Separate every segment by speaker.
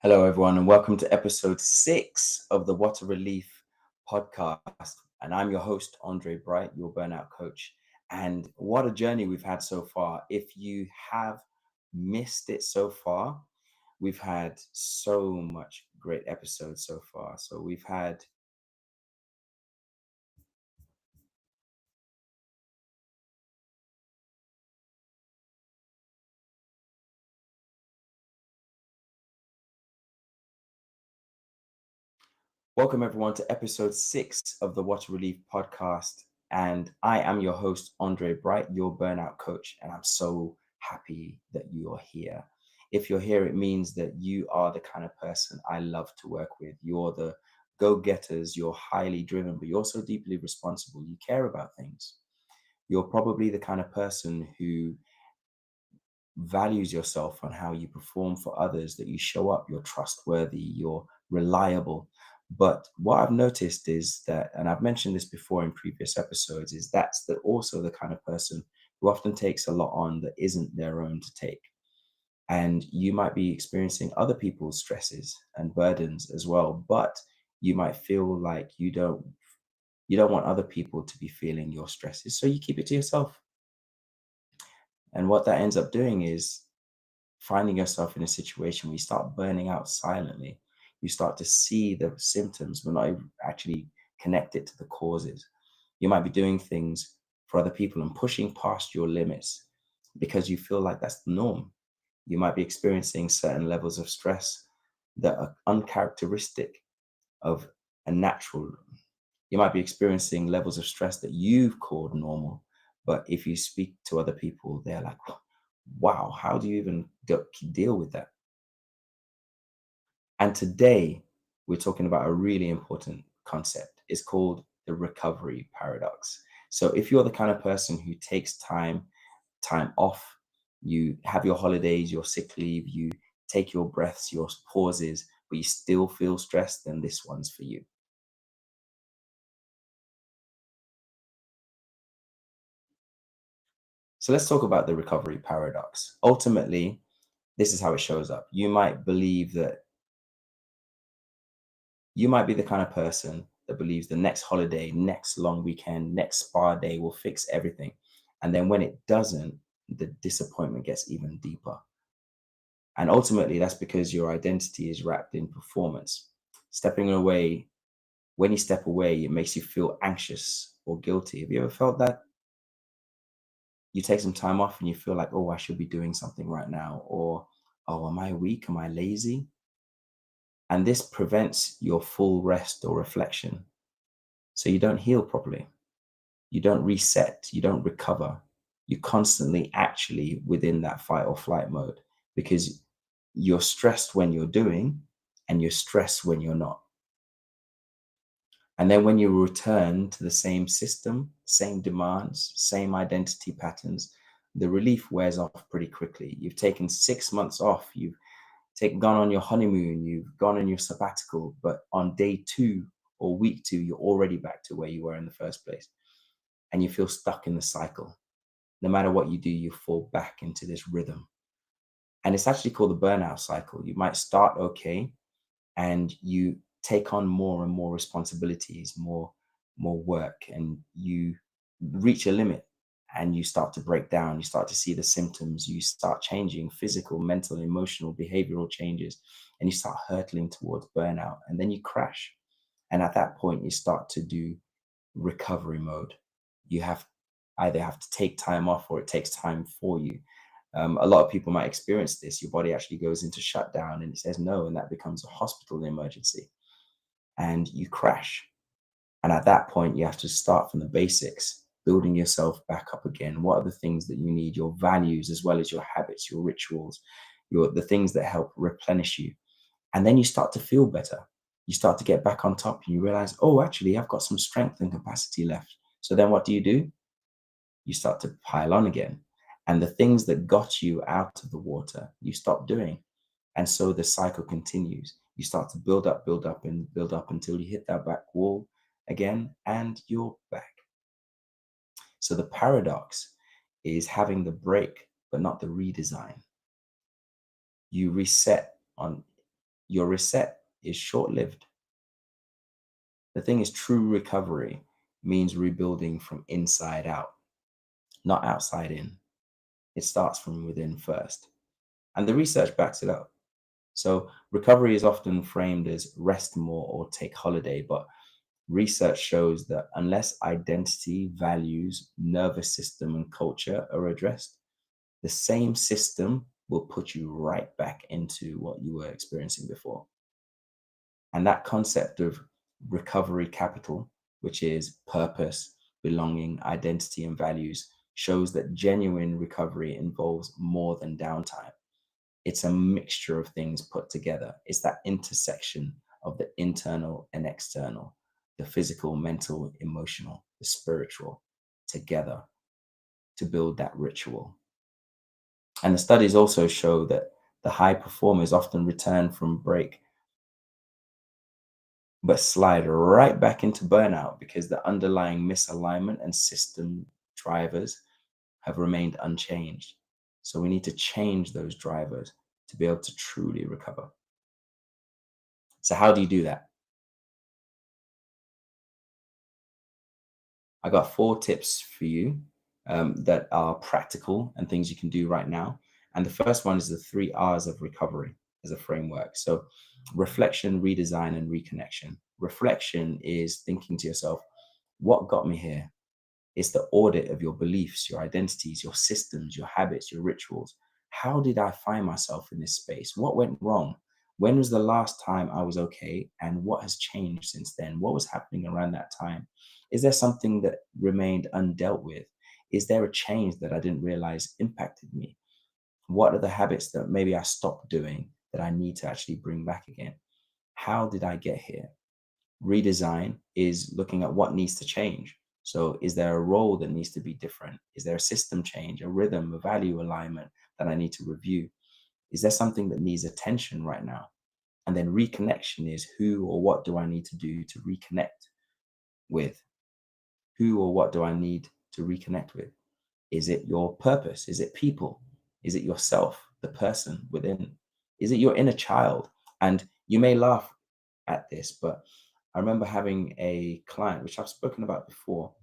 Speaker 1: Hello, everyone, and welcome to episode 6 of the Water Relief podcast. And I'm your host, Andre Bright, your burnout coach. And what a journey we've had so far. If you have missed it so far, we've had so much great episodes so far. So we've had welcome everyone to episode 6 of the Water Relief podcast. And I am your host, Andre Bright, your burnout coach. And I'm so happy that you're here. If you're here, it means that you are the kind of person I love to work with. You're the go-getters, you're highly driven, but you're also deeply responsible. You care about things. You're probably the kind of person who values yourself on how you perform for others, that you show up, you're trustworthy, you're reliable. But what I've noticed is that, and I've mentioned this before in previous episodes, is that's also the kind of person who often takes a lot on that isn't their own to take. And you might be experiencing other people's stresses and burdens as well, but you might feel like you don't want other people to be feeling your stresses, so you keep it to yourself. And what that ends up doing is finding yourself in a situation where you start burning out silently. You start to see the symptoms, but not actually connect it to the causes. You might be doing things for other people and pushing past your limits because you feel like that's the norm. You might be experiencing certain levels of stress that are uncharacteristic of a natural. You might be experiencing levels of stress that you've called normal, but if you speak to other people, they're like, wow, how do you even deal with that? And today, we're talking about a really important concept. It's called the recovery paradox. So if you're the kind of person who takes time off, you have your holidays, your sick leave, you take your breaths, your pauses, but you still feel stressed, then this one's for you. So let's talk about the recovery paradox. Ultimately, this is how it shows up. You might believe that you might be the kind of person that believes the next holiday, next long weekend, next spa day will fix everything. And then when it doesn't, the disappointment gets even deeper. And ultimately, that's because your identity is wrapped in performance. Stepping away, when you step away, it makes you feel anxious or guilty. Have you ever felt that? You take some time off and you feel like, oh, I should be doing something right now. Or, oh, am I weak? Am I lazy? And this prevents your full rest or reflection. So you don't heal properly. You don't reset, you don't recover. You're constantly actually within that fight or flight mode because you're stressed when you're doing and you're stressed when you're not. And then when you return to the same system, same demands, same identity patterns, the relief wears off pretty quickly. You've taken 6 months off, gone on your honeymoon, you've gone on your sabbatical, but on day 2 or week 2, you're already back to where you were in the first place. And you feel stuck in the cycle. No matter what you do, you fall back into this rhythm. And it's actually called the burnout cycle. You might start okay and you take on more and more responsibilities, more work, and you reach a limit and you start to break down. You start to see the symptoms. You start changing physical, mental, emotional, behavioral changes, and you start hurtling towards burnout. And then you crash. And at that point, you start to do recovery mode. You either have to take time off or it takes time for you. A lot of people might experience this. Your body actually goes into shutdown and it says no, and that becomes a hospital emergency and you crash. And at that point, you have to start from the basics, building yourself back up again. What are the things that you need, your values, as well as your habits, your rituals, the things that help replenish you. And then you start to feel better. You start to get back on top and you realize, oh, actually, I've got some strength and capacity left. So then what do? You start to pile on again. And the things that got you out of the water, you stop doing. And so the cycle continues. You start to build up, and build up until you hit that back wall again, and you're back. So the paradox is having the break, but not the redesign. You reset on your reset is short lived. The thing is, true recovery means rebuilding from inside out, not outside in. It starts from within first. And the research backs it up. So, recovery is often framed as rest more or take holiday, but research shows that unless identity, values, nervous system, and culture are addressed, the same system will put you right back into what you were experiencing before. And that concept of recovery capital, which is purpose, belonging, identity, and values, shows that genuine recovery involves more than downtime. It's a mixture of things put together. It's that intersection of the internal and external, the physical, mental, emotional, the spiritual together to build that ritual. And the studies also show that the high performers often return from break but slide right back into burnout because the underlying misalignment and system drivers have remained unchanged. So we need to change those drivers to be able to truly recover. So, how do you do that? I got 4 tips for you that are practical and things you can do right now. And the first one is the 3 R's of recovery as a framework. So, reflection, redesign, and reconnection. Reflection is thinking to yourself, what got me here? It's the audit of your beliefs, your identities, your systems, your habits, your rituals. How did I find myself in this space? What went wrong? When was the last time I was okay? And what has changed since then? What was happening around that time? Is there something that remained undealt with? Is there a change that I didn't realize impacted me? What are the habits that maybe I stopped doing that I need to actually bring back again? How did I get here? Redesign is looking at what needs to change. So, is there a role that needs to be different? Is there a system change, a rhythm, a value alignment that I need to review? Is there something that needs attention right now? And then reconnection is who or what do I need to do to reconnect with? Who or what do I need to reconnect with? Is it your purpose? Is it people? Is it yourself, the person within? Is it your inner child? And you may laugh at this, but I remember having a client, which I've spoken about before,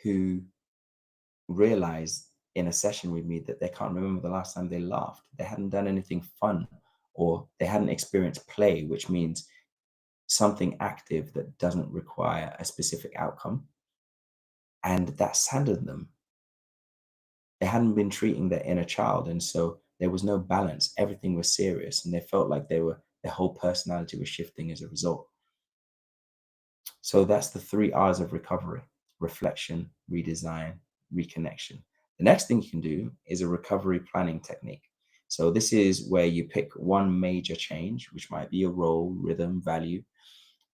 Speaker 1: who realized in a session with me that they can't remember the last time they laughed. They hadn't done anything fun or they hadn't experienced play, which means something active that doesn't require a specific outcome. And that saddened them. They hadn't been treating their inner child. And so there was no balance. Everything was serious. And they felt like their whole personality was shifting as a result. So that's the 3 R's of recovery: reflection, redesign, reconnection. The next thing you can do is a recovery planning technique. So this is where you pick one major change, which might be a role, rhythm, value,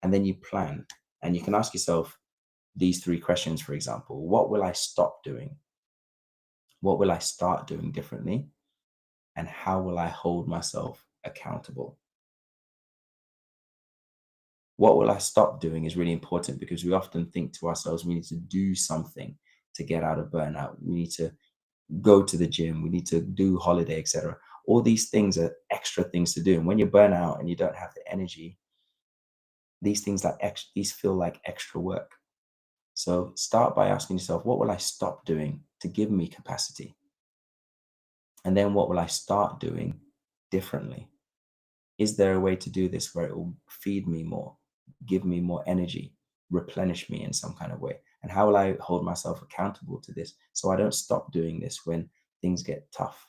Speaker 1: and then you plan. And you can ask yourself these 3 questions, for example: what will I stop doing? What will I start doing differently? And how will I hold myself accountable? What will I stop doing is really important because we often think to ourselves, we need to do something to get out of burnout. We need to go to the gym. We need to do holiday, etc. All these things are extra things to do. And when you burn out and you don't have the energy, these things these feel like extra work. So start by asking yourself, what will I stop doing to give me capacity? And then what will I start doing differently? Is there a way to do this where it will feed me more, give me more energy, replenish me in some kind of way? And how will I hold myself accountable to this so I don't stop doing this when things get tough?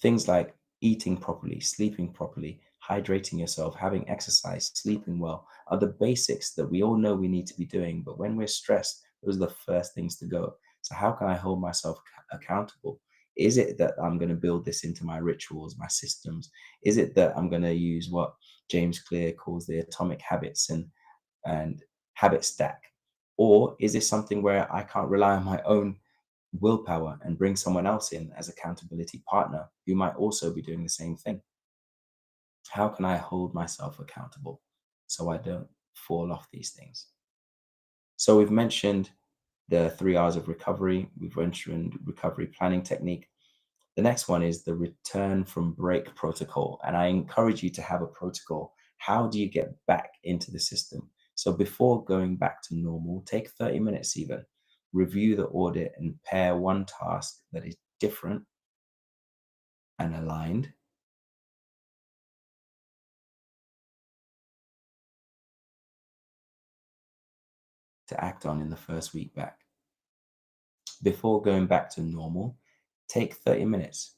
Speaker 1: Things like eating properly, sleeping properly, hydrating yourself, having exercise, sleeping well are the basics that we all know we need to be doing. But when we're stressed, those are the first things to go. So, how can I hold myself accountable? Is it that I'm going to build this into my rituals, my systems? Is it that I'm going to use what James Clear calls the atomic habits and habit stack? Or is this something where I can't rely on my own willpower and bring someone else in as accountability partner who might also be doing the same thing? How can I hold myself accountable so I don't fall off these things? So we've mentioned the 3 R's of recovery. We've mentioned recovery planning technique. The next one is the return from break protocol. And I encourage you to have a protocol. How do you get back into the system? So before going back to normal, take 30 minutes even, review the audit and pair one task that is different and aligned to act on in the first week back. Before going back to normal, take 30 minutes,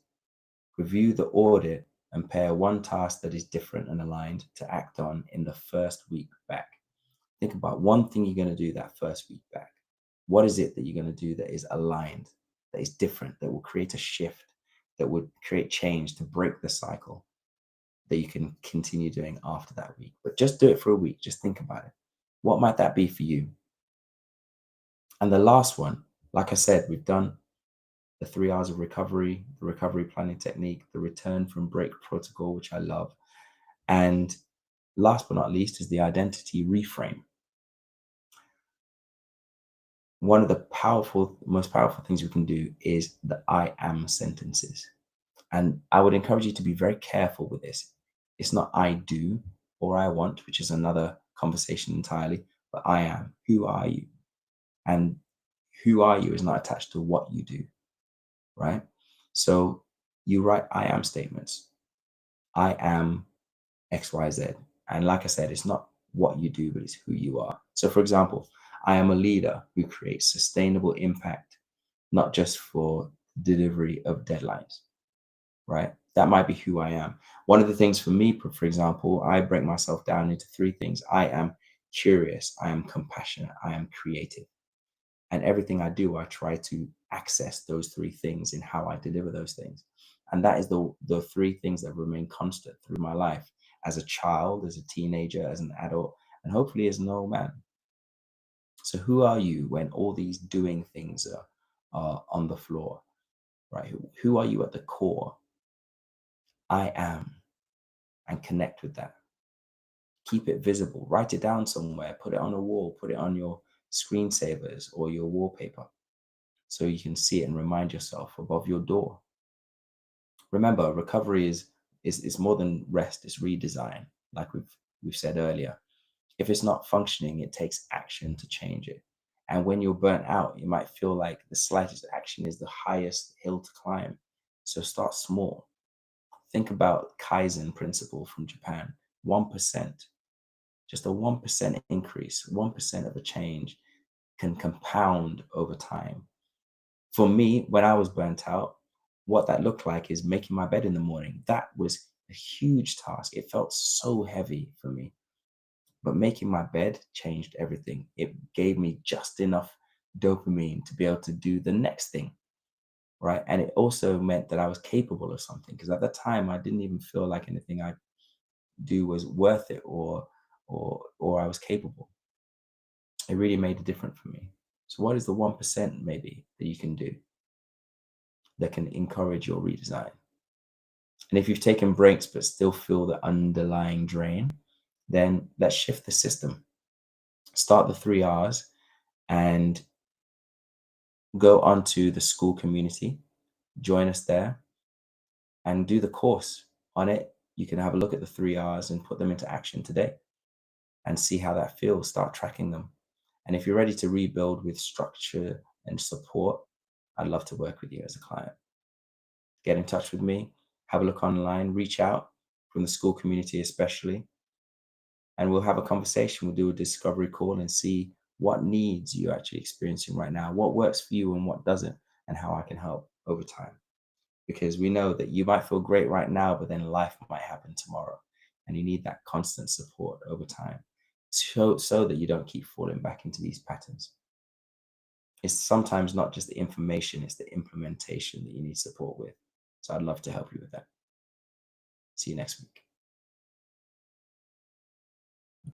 Speaker 1: review the audit and pair one task that is different and aligned to act on in the first week back. Think about one thing you're going to do that first week back. What is it that you're going to do that is aligned, that is different, that will create a shift, that would create change to break the cycle that you can continue doing after that week? But just do it for a week. Just think about it. What might that be for you? And the last one, like I said, we've done the 3 hours of recovery, the recovery planning technique, the return from break protocol, which I love. And last but not least is the identity reframe. One of the most powerful things we can do is the I am sentences. And I would encourage you to be very careful with this. It's not I do or I want, which is another conversation entirely, but I am. Who are you? And who are you is not attached to what you do, right? So you write I am statements. I am XYZ. And like I said, it's not what you do, but it's who you are. So, for example, I am a leader who creates sustainable impact, not just for delivery of deadlines, right? That might be who I am. One of the things for me, for example, I break myself down into 3 things. I am curious, I am compassionate, I am creative. And everything I do, I try to access those 3 things in how I deliver those things. And that is the 3 things that remain constant through my life as a child, as a teenager, as an adult, and hopefully as an old man. So who are you when all these doing things are on the floor, right? Who are you at the core? I am, and connect with that. Keep it visible. Write it down somewhere. Put it on a wall. Put it on your screensavers or your wallpaper so you can see it and remind yourself above your door. Remember, recovery is more than rest, it's redesign, like we've said earlier. If it's not functioning, it takes action to change it. And when you're burnt out, you might feel like the slightest action is the highest hill to climb. So start small. Think about Kaizen principle from Japan. 1%, just a 1% increase, 1% of a change can compound over time. For me, when I was burnt out, what that looked like is making my bed in the morning. That was a huge task. It felt so heavy for me. But making my bed changed everything. It gave me just enough dopamine to be able to do the next thing, right? And it also meant that I was capable of something because at the time I didn't even feel like anything I do was worth it or I was capable. It really made a difference for me. So what is the 1% maybe that you can do that can encourage your redesign? And if you've taken breaks but still feel the underlying drain, then let's shift the system. Start the 3 R's and go onto the school community, join us there and do the course on it. You can have a look at the 3 R's and put them into action today and see how that feels. Start tracking them. And if you're ready to rebuild with structure and support, I'd love to work with you as a client. Get in touch with me, have a look online, reach out from the school community especially, and we'll have a conversation. We'll do a discovery call and see what needs you're actually experiencing right now, what works for you and what doesn't, and how I can help over time. Because we know that you might feel great right now, but then life might happen tomorrow, and you need that constant support over time so that you don't keep falling back into these patterns. It's sometimes not just the information, it's the implementation that you need support with. So I'd love to help you with that. See you next week.